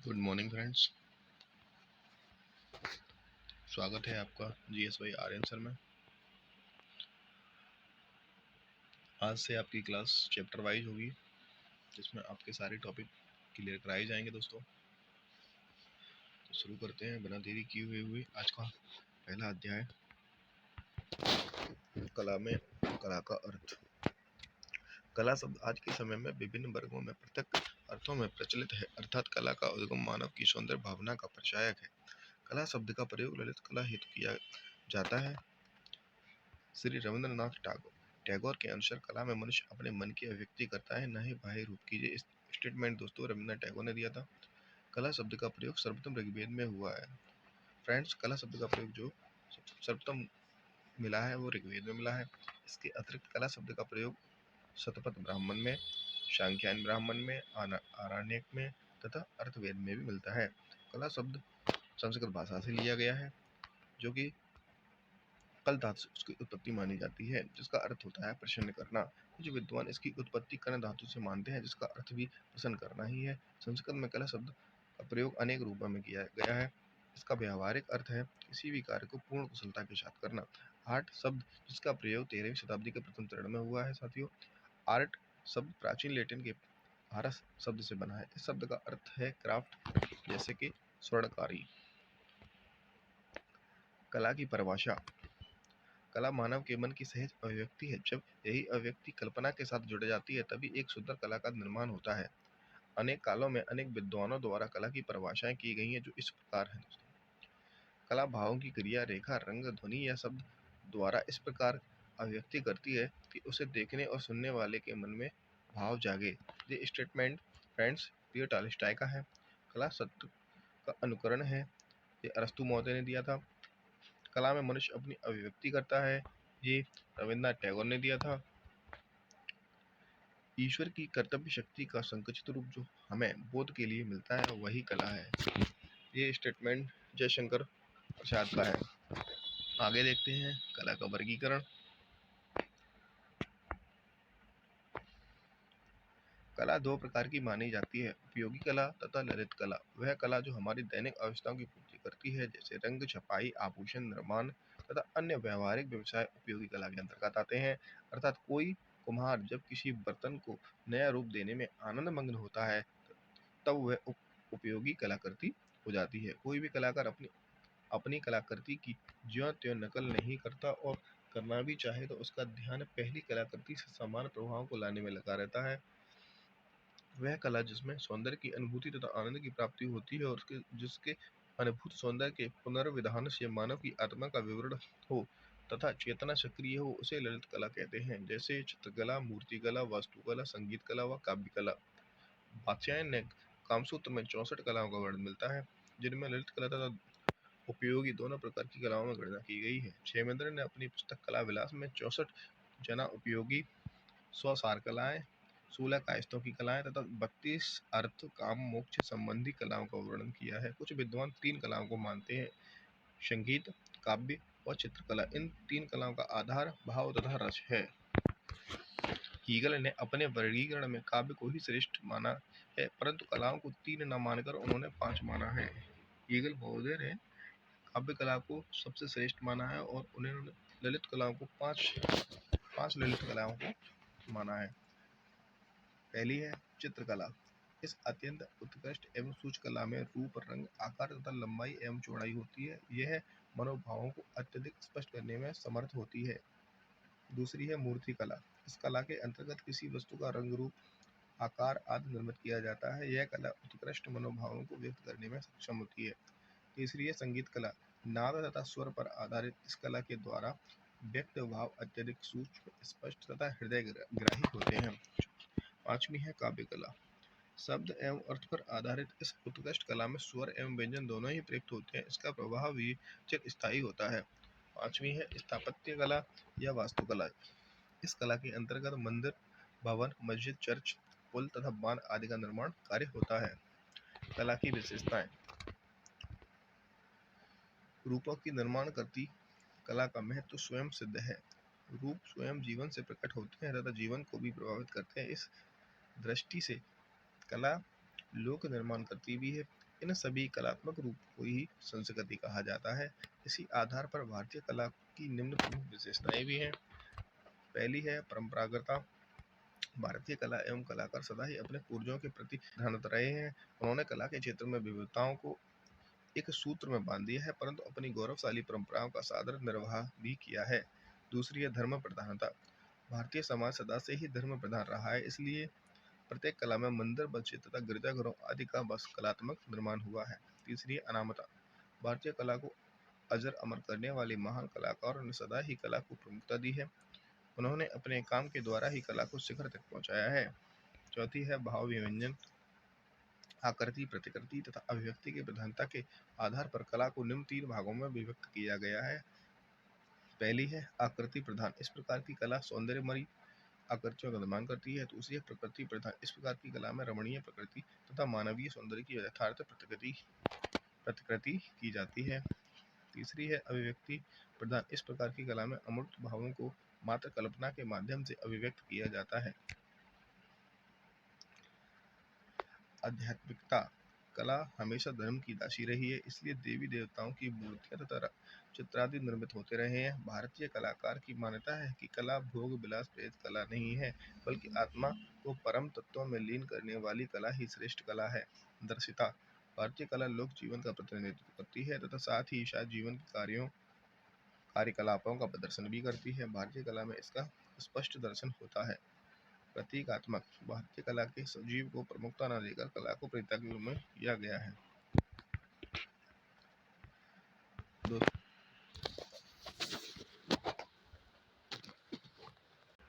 Good morning friends. स्वागत है आपका GSY आर्यन सर में। आज से आपकी क्लास चैप्टर वाइज होगी जिसमें आपके सारे टॉपिक क्लियर कराए जाएंगे दोस्तों। तो शुरू करते हैं बिना देरी किए हुए आज का पहला अध्याय, कला में कला का अर्थ। कला शब्द आज के समय में विभिन्न वर्गों में पृथक अर्थों में प्रचलित है, अर्थात कला का उद्गम मानव की सौंदर्य भावना का प्रचायक है। कला शब्द का प्रयोग ललित कला हेतु किया जाता है। श्री रविंद्रनाथ टैगोर के अनुसार कला में मनुष्य अपने मन की अभिव्यक्ति करता है, न ही बाह्य रूप की। ये स्टेटमेंट दोस्तों रविंद्रनाथ टैगोर ने दिया था। कला शब्द का प्रयोग सर्वप्रथम ऋग्वेद में हुआ है। फ्रेंड्स, कला शब्द का प्रयोग जो सर्वप्रथम मिला है वो ऋग्वेद में मिला है। इसके अतिरिक्त कला शब्द का प्रयोग शतपथ ब्राह्मण में, सांख्यायन ब्राह्मण में, आरण्यक में तथा अर्थवेद में भी मिलता है। कला शब्द संस्कृत भाषा से लिया गया है जो कि कल धातु से उसकी उत्पत्ति मानी जाती है, जिसका अर्थ होता है प्रसन्न करना। कुछ विद्वान इसकी उत्पत्ति कर्ण धातु से मानते हैं, जिसका अर्थ भी प्रसन्न करना ही है। संस्कृत में कला शब्द का प्रयोग अनेक रूपों में किया गया है। इसका व्यावहारिक अर्थ है किसी भी कार्य को पूर्ण कुशलता के साथ करना। आर्ट शब्द जिसका प्रयोग 13वीं शताब्दी के प्रथम चरण में हुआ है। साथियों, आर्ट शब्द प्राचीन लैटिन के आरस शब्द से बना है। इस शब्द का अर्थ है क्राफ्ट, जैसे कि स्वर्णकारी। कला की परिभाषा। कला मानव के मन की सहज अभिव्यक्ति है। जब यही अभिव्यक्ति कल्पना के साथ जुड़ जाती है तभी एक सुंदर कला का निर्माण होता है। अनेक कालों में अनेक विद्वानों द्वारा कला की परिभाषाएं की गई हैं, जो इस प्रकार है दोस्तों। कला भावों की क्रिया, रेखा, रंग, ध्वनि या शब्द द्वारा इस प्रकार अभिव्यक्ति करती है कि उसे देखने और सुनने वाले के मन में भाव जागे। ये स्टेटमेंट फ्रेंड्स लियो टॉल्स्टॉय का है। कला सत्य का अनुकरण है, ये अरस्तु महोदय ने दिया था। कला में मनुष्य अपनी अभिव्यक्ति करता है, ये रविंद्रनाथ टैगोर ने दिया था। ईश्वर की कर्तव्य शक्ति का संकुचित रूप जो हमें बोध के लिए मिलता है वही कला है, ये स्टेटमेंट जयशंकर प्रसाद का है। आगे देखते हैं कला का वर्गीकरण। कला दो प्रकार की मानी जाती है, उपयोगी कला तथा ललित कला। वह कला जो हमारी दैनिक आवश्यकताओं की पूर्ति करती है, जैसे रंग, छपाई, आभूषण निर्माण तथा अन्य व्यवहारिक व्यवसाय उपयोगी कला के अंतर्गत आते हैं। अर्थात कोई कुम्हार जब किसी बर्तन को नया रूप देने में आनंद मग्न होता है तब वह उपयोगी कलाकृति हो जाती है। कोई भी कलाकार अपनी कलाकृति की ज्यों त्यों नकल नहीं करता और करना भी चाहे तो उसका ध्यान पहली कलाकृति से समान प्रभाव को लाने में लगा रहता है। वह कला जिसमें सौंदर्य की अनुभूति तथा आनंद की प्राप्ति होती है और जिसके अनुभूत सौंदर्य के पुनर्विधान से मानव की आत्मा का विवरण हो तथा चेतना सक्रिय हो, उसे ललित कला कहते हैं। जैसे चित्रकला, मूर्तिकला, वास्तुकला, संगीत कला व काव्य कला। वात्स्यायन ने कामसूत्र में 64 कलाओं का वर्णन मिलता है, जिनमें ललित कला तथा उपयोगी दोनों प्रकार की कलाओं में गणना की गई है। क्षेमेंद्र ने अपनी पुस्तक कला विलास में 64 जना उपयोगी, 100 सार कलाएं, 16 कायस्थों की कलाएं तथा 32 अर्थ, काम, मोक्ष संबंधी कलाओं का वर्णन किया है। कुछ विद्वान 3 कलाओं को मानते हैं, संगीत, काव्य और चित्रकला। इन 3 कलाओं का आधार भाव तथा रस है। हीगल ने अपने वर्गीकरण में काव्य को ही श्रेष्ठ माना है, परंतु कलाओं को 3 न मानकर उन्होंने 5 माना है। हीगल महोदय ने काव्य कला को सबसे श्रेष्ठ माना है और उन्होंने ललित कलाओं को पांच ललित कलाओं को माना है। पहली है चित्रकला। इस अत्यंत उत्कृष्ट एवं सूक्ष्म कला में रूप, रंग, आकार तथा लंबाई एवं चौड़ाई होती है। यह मनोभावों को अत्यधिक स्पष्ट करने में समर्थ होती है। दूसरी है मूर्ति कला। इस कला के अंतर्गत किसी वस्तु का रंग, रूप, आकार आदि निर्मित किया जाता है। यह कला उत्कृष्ट मनोभावों को व्यक्त करने में सक्षम होती है। तीसरी है संगीत कला। नाद तथा स्वर पर आधारित इस कला के द्वारा व्यक्त भाव अत्यधिक सूक्ष्म, स्पष्ट तथा हृदय ग्राही होते हैं। पांचवी है काव्य कला। शब्द एवं अर्थ पर आधारित इस उत्कृष्ट कला में स्वर एवं व्यंजन दोनों ही प्रयुक्त होते हैं। इसका प्रभाव भी चिरस्थायी होता है। पांचवी है स्थापत्य कला या वास्तुकला। इस कला के अंतर्गत मंदिर, भवन, मस्जिद, चर्च, पुल तथा बांध आदि का निर्माण कार्य होता है। कला की विशेषताएं। रूपों की निर्माण करती कला का महत्व स्वयं सिद्ध है। रूप स्वयं जीवन से प्रकट होते हैं तथा जीवन को भी प्रभावित करते हैं। इस दृष्टि से कला लोक निर्माण करती भी है। इन सभी कलात्मक रूप को ही संस्कृति कहा जाता है। इसी आधार पर भारतीय कला की निम्न प्रमुख विशेषताएं भी हैं। पहली है परंपरागतता। भारतीय कला एवं कलाकार सदा ही अपने पूर्वजों के प्रति ध्यानत रहे हैं। उन्होंने कला के क्षेत्र में विविधताओं को एक सूत्र में बांध दिया है, परंतु अपनी गौरवशाली परंपराओं का सादर निर्वाह भी किया है। दूसरी है धर्म प्रधानता। भारतीय समाज सदा से ही धर्म प्रधान रहा है, इसलिए प्रत्येक कला में मंदिर, मस्जिद तथा गिरजाघरों आदि का बस कलात्मक निर्माण हुआ है। तीसरी है अनामता। भारतीय कला को अजर अमर करने वाले महान कलाकारों ने सदा ही कला को प्रमुखता दी है। उन्होंने अपने काम के द्वारा ही कला को शिखर तक पहुंचाया है। चौथी है भाव विभंजन। आकृति, प्रतिकृति तथा अभिव्यक्ति की प्रधानता के आधार पर कला को निम्न तीन भागों में विभक्त किया गया है। पहली है आकृति प्रधान। इस प्रकार की कला सौंदर्यमयी आकृतियों का निर्माण करती है। दूसरी है प्रकृति प्रधान। इस प्रकार की कला में रमणीय प्रकृति तथा मानवीय सौंदर्य की यथार्थ प्रतिकृति की जाती है। तीसरी है अभिव्यक्ति प्रधान। इस प्रकार की कला में अमूर्त भावों को मात्र कल्पना के माध्यम से अभिव्यक्त किया जाता है। आध्यात्मिकता। कला हमेशा धर्म की दासी रही है, इसलिए देवी देवताओं की मूर्तियां तथा चित्रादि निर्मित होते रहे हैं। भारतीय कलाकार की मान्यता है कि कला भोग विलास प्रेरित कला नहीं है, बल्कि आत्मा को परम तत्वों में लीन करने वाली कला ही श्रेष्ठ कला है। दर्शिता। भारतीय कला लोक जीवन का प्रतिनिधित्व करती है तथा साथ ही शायद जीवन के कार्यकलापों का प्रदर्शन भी करती है। भारतीय कला में इसका स्पष्ट दर्शन होता है। प्रतीकात्मक। भारतीय कला के सजीव को प्रमुखता न देकर कला को प्रतीक के रूप में लिया गया है।